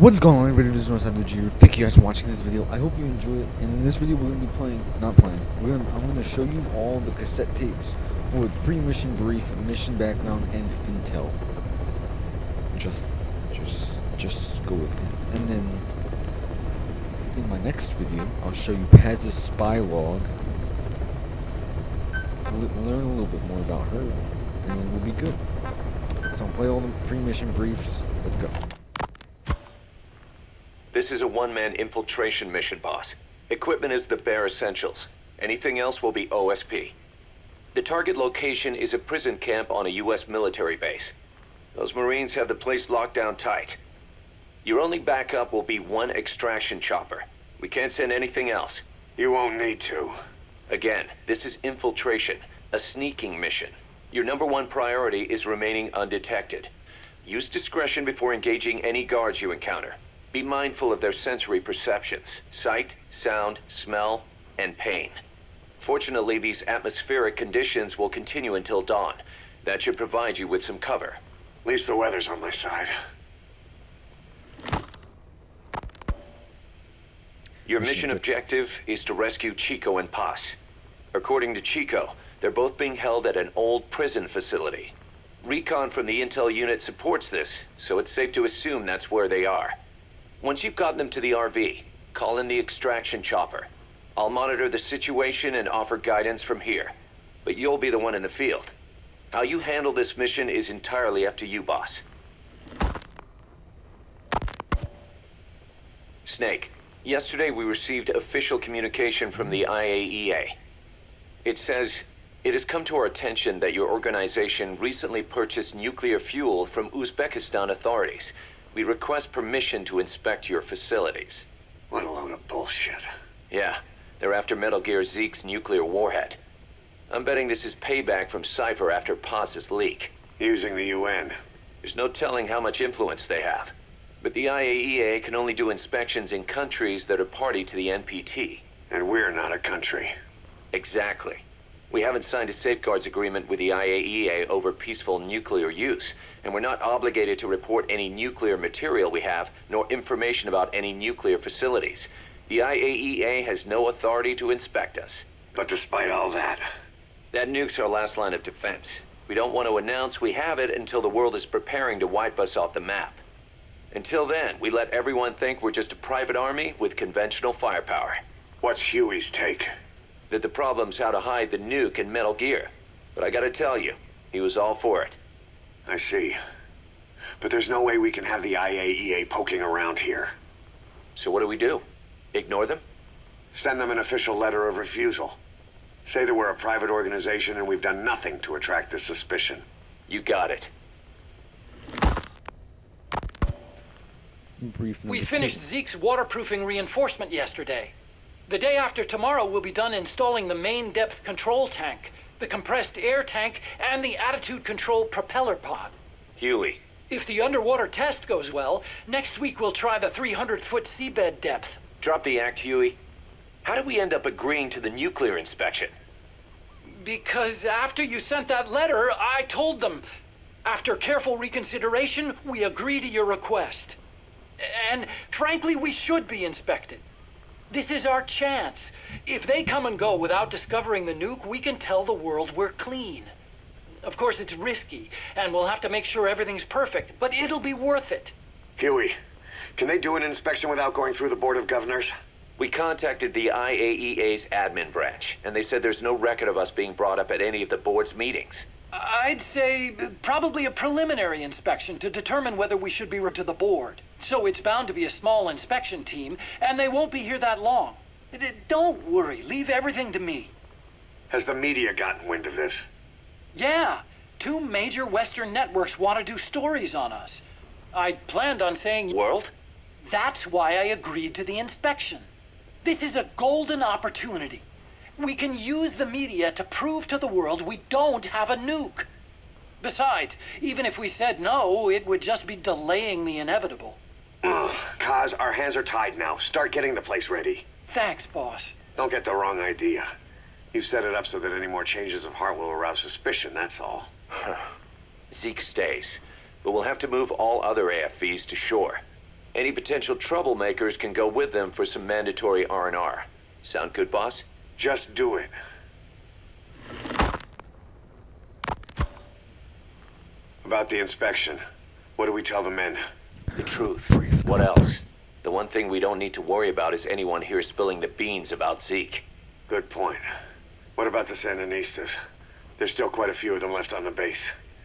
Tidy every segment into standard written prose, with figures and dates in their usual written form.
What's going on, everybody? This is ZEROES here. Thank you guys for watching this video. I hope you enjoy it. And in this video, we're gonna be I'm gonna show you all the cassette tapes for the pre-mission brief, mission background, and intel. Just go with me. And then in my next video, I'll show you Paz's spy log. Learn a little bit more about her, and then we'll be good. So I'll play all the pre-mission briefs. Let's go. This is a one-man infiltration mission, boss. Equipment is the bare essentials. Anything else will be OSP. The target location is a prison camp on a U.S. military base. Those Marines have the place locked down tight. Your only backup will be one extraction chopper. We can't send anything else. You won't need to. Again, this is infiltration, a sneaking mission. Your #1 priority is remaining undetected. Use discretion before engaging any guards you encounter. Be mindful of their sensory perceptions: sight, sound, smell, and pain. Fortunately, these atmospheric conditions will continue until dawn. That should provide you with some cover. At least the weather's on my side. Your mission objective is to rescue Chico and Paz. According to Chico, they're both being held at an old prison facility. Recon from the intel unit supports this, so it's safe to assume that's where they are. Once you've gotten them to the RV, call in the extraction chopper. I'll monitor the situation and offer guidance from here, but you'll be the one in the field. How you handle this mission is entirely up to you, boss. Snake, yesterday we received official communication from the IAEA. It says, "It has come to our attention that your organization recently purchased nuclear fuel from Uzbekistan authorities. We request permission to inspect your facilities." What a load of bullshit. Yeah, they're after Metal Gear Zeke's nuclear warhead. I'm betting this is payback from Cypher after Paz's leak. Using the UN. There's no telling how much influence they have. But the IAEA can only do inspections in countries that are party to the NPT. And we're not a country. Exactly. We haven't signed a safeguards agreement with the IAEA over peaceful nuclear use, and we're not obligated to report any nuclear material we have, nor information about any nuclear facilities. The IAEA has no authority to inspect us. But despite all that, that nuke's our last line of defense. We don't want to announce we have it until the world is preparing to wipe us off the map. Until then, we let everyone think we're just a private army with conventional firepower. what's Huey's take? That the problem's how to hide the nuke in Metal Gear. But I gotta tell you, he was all for it. I see. But there's no way we can have the IAEA poking around here. So what do? Ignore them? Send them an official letter of refusal. Say that we're a private organization and we've done nothing to attract this suspicion. You got it. Brief We number finished 2. Zeke's waterproofing reinforcement yesterday. The day after tomorrow, we'll be done installing the main depth control tank, the compressed air tank, and the attitude control propeller pod. Huey. If the underwater test goes well, next week we'll try the 300-foot seabed depth. Drop the act, Huey. How did we end up agreeing to the nuclear inspection? Because after you sent that letter, I told them. After careful reconsideration, we agree to your request. And frankly, we should be inspected. This is our chance. If they come and go without discovering the nuke, we can tell the world we're clean. Of course, it's risky, and we'll have to make sure everything's perfect, but it'll be worth it. Huey, can they do an inspection without going through the Board of Governors? We contacted the IAEA's admin branch, and they said there's no record of us being brought up at any of the board's meetings. I'd say probably a preliminary inspection to determine whether we should be to the board. So it's bound to be a small inspection team, and they won't be here that long. Don't worry, leave everything to me. Has the media gotten wind of this? Yeah, 2 major Western networks want to do stories on us. I planned on saying... World? That's why I agreed to the inspection. This is a golden opportunity. We can use the media to prove to the world we don't have a nuke. Besides, even if we said no, it would just be delaying the inevitable. Kaz, our hands are tied now. Start getting the place ready. Thanks, boss. Don't get the wrong idea. You've set it up so that any more changes of heart will arouse suspicion, that's all. Zeke stays, but we'll have to move all other AFVs to shore. Any potential troublemakers can go with them for some mandatory R&R. Sound good, boss? Just do it. About the inspection, what do we tell the men? The truth. What else? The one thing we don't need to worry about is anyone here spilling the beans about Zeke. Good point. What about the Sandinistas? There's still quite a few of them left on the base.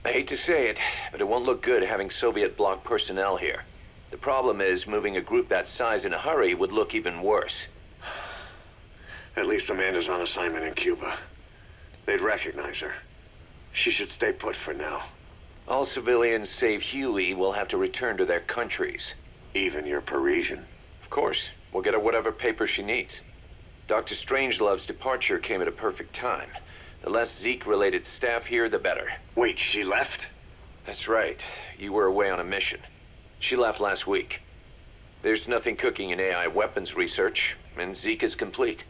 I hate to say it, but it won't look good having Soviet bloc personnel here. The problem is, moving a group that size in a hurry would look even worse. At least Amanda's on assignment in Cuba. They'd recognize her. She should stay put for now. All civilians save Huey will have to return to their countries. Even your Parisian? Of course, we'll get her whatever paper she needs. Dr. Strangelove's departure came at a perfect time. The less Zeke-related staff here, the better. Wait, she left? That's right. You were away on a mission. She left last week. There's nothing cooking in AI weapons research, and Zeke is complete.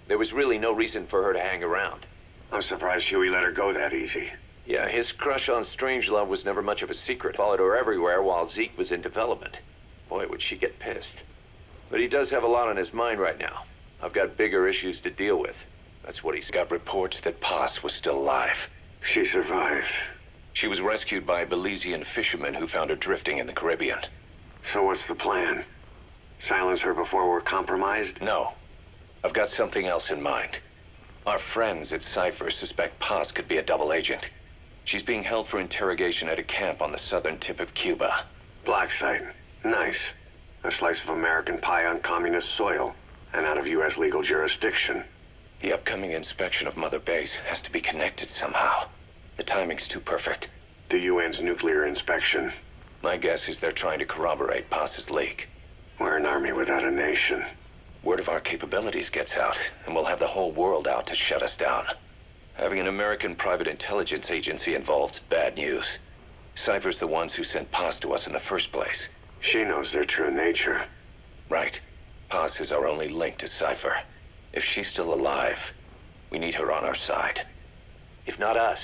There was really no reason for her to hang around. I'm surprised Huey let her go that easy. Yeah, his crush on Strangelove was never much of a secret. Followed her everywhere while Zeke was in development. Boy, would she get pissed. But he does have a lot on his mind right now. I've got bigger issues to deal with. That's what he's got. Reports that Paz was still alive. She survived. She was rescued by Belizean fishermen who found her drifting in the Caribbean. So what's the plan? Silence her before we're compromised? No. I've got something else in mind. Our friends at Cypher suspect Paz could be a double agent. She's being held for interrogation at a camp on the southern tip of Cuba. Black site. Nice. A slice of American pie on communist soil, and out of U.S. legal jurisdiction. The upcoming inspection of Mother Base has to be connected somehow. The timing's too perfect. The UN's nuclear inspection. My guess is they're trying to corroborate Paz's leak. We're an army without a nation. Word of our capabilities gets out, and we'll have the whole world out to shut us down. Having an American private intelligence agency involved's bad news. Cypher's the ones who sent Paz to us in the first place. She knows their true nature. Right. Paz is our only link to Cypher. If she's still alive, we need her on our side. If not us,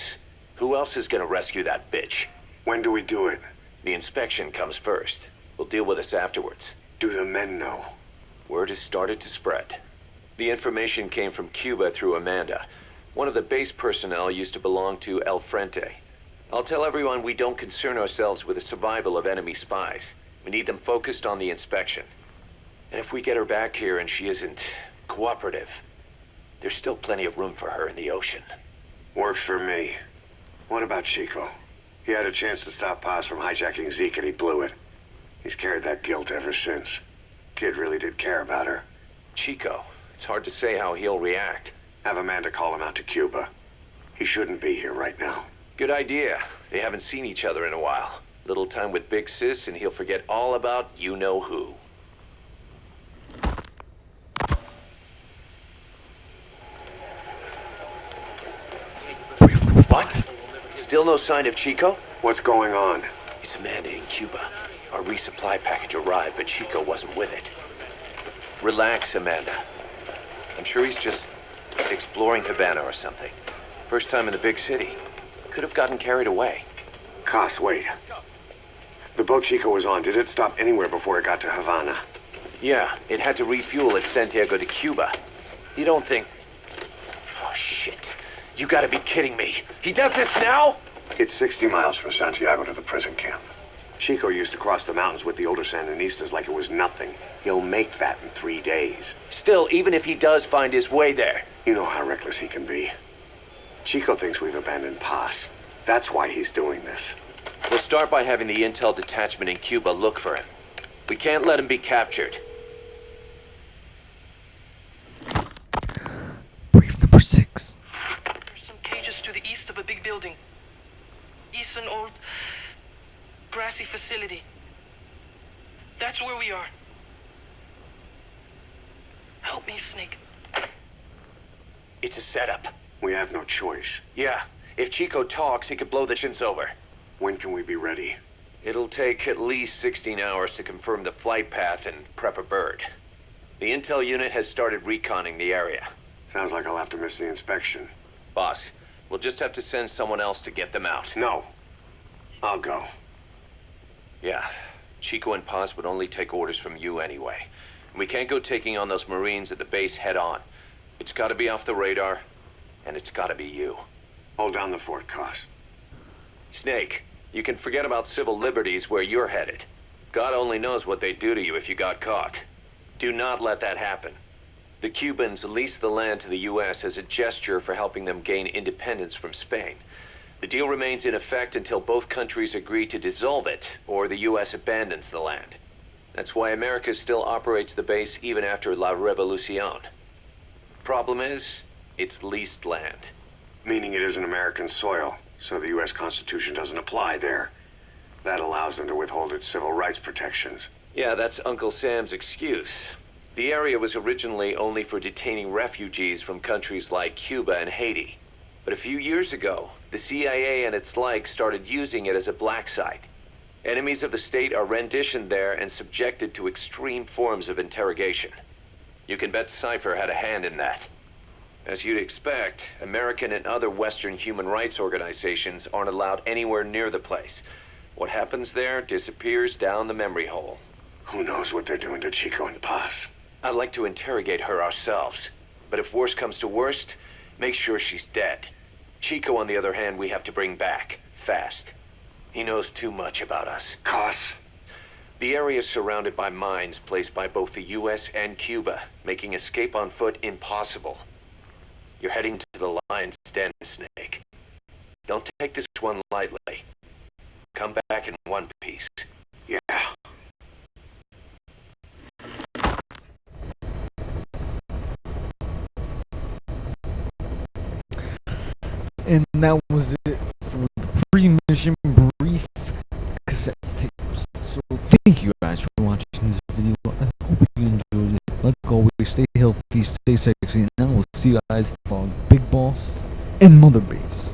who else is gonna rescue that bitch? When do we do it? The inspection comes first. We'll deal with us afterwards. Do the men know? Word has started to spread. The information came from Cuba through Amanda. One of the base personnel used to belong to El Frente. I'll tell everyone we don't concern ourselves with the survival of enemy spies. We need them focused on the inspection. And if we get her back here and she isn't cooperative, there's still plenty of room for her in the ocean. Works for me. What about Chico? He had a chance to stop Paz from hijacking Zeke and he blew it. He's carried that guilt ever since. Kid really did care about her. Chico, it's hard to say how he'll react. Have Amanda call him out to Cuba. He shouldn't be here right now. Good idea. They haven't seen each other in a while. Little time with Big Sis and he'll forget all about you-know-who. Brief number 5. Still no sign of Chico? What's going on? It's Amanda in Cuba. Our resupply package arrived, but Chico wasn't with it. Relax, Amanda. I'm sure he's just exploring Havana or something. First time in the big city. Could have gotten carried away. Koss, wait. The boat Chico was on, did it stop anywhere before it got to Havana? Yeah, it had to refuel at Santiago de Cuba. You don't think... Oh, shit. You gotta be kidding me. He does this now? It's 60 miles from Santiago to the prison camp. Chico used to cross the mountains with the older Sandinistas like it was nothing. He'll make that in 3 days. Still, even if he does find his way there... You know how reckless he can be. Chico thinks we've abandoned Paz. That's why he's doing this. We'll start by having the intel detachment in Cuba look for him. We can't let him be captured. Brief number 6. There's some cages to the east of a big building. East an old grassy facility. That's where we are. Help me, Snake. It's a setup. We have no choice. Yeah, if Chico talks, he could blow the chins over. When can we be ready? It'll take at least 16 hours to confirm the flight path and prep a bird. The intel unit has started reconning the area. Sounds like I'll have to miss the inspection. Boss, we'll just have to send someone else to get them out. No. I'll go. Yeah, Chico and Paz would only take orders from you anyway. We can't go taking on those Marines at the base head on. It's gotta be off the radar, and it's gotta be you. Hold down the fort, Cos. Snake, you can forget about civil liberties where you're headed. God only knows what they'd do to you if you got caught. Do not let that happen. The Cubans leased the land to the U.S. as a gesture for helping them gain independence from Spain. The deal remains in effect until both countries agree to dissolve it, or the U.S. abandons the land. That's why America still operates the base even after La Revolucion. Problem is, it's leased land. Meaning it isn't American soil, so the U.S. Constitution doesn't apply there. That allows them to withhold its civil rights protections. Yeah, that's Uncle Sam's excuse. The area was originally only for detaining refugees from countries like Cuba and Haiti. But a few years ago, the CIA and its like started using it as a black site. Enemies of the state are renditioned there and subjected to extreme forms of interrogation. You can bet Cypher had a hand in that. As you'd expect, American and other Western human rights organizations aren't allowed anywhere near the place. What happens there disappears down the memory hole. Who knows what they're doing to Chico and Paz? I'd like to interrogate her ourselves. But if worst comes to worst, make sure she's dead. Chico, on the other hand, we have to bring back, fast. He knows too much about us. Cos? The area is surrounded by mines placed by both the U.S. and Cuba, making escape on foot impossible. You're heading to the lion's den, Snake. Don't take this one lightly. Come back in one piece. Yeah. And that was it for the pre-mission brief cassette tapes. So thank you guys for watching this video. I hope you enjoyed it. Like always, stay healthy, stay sexy, and I will see you guys on Big Boss and Mother Base.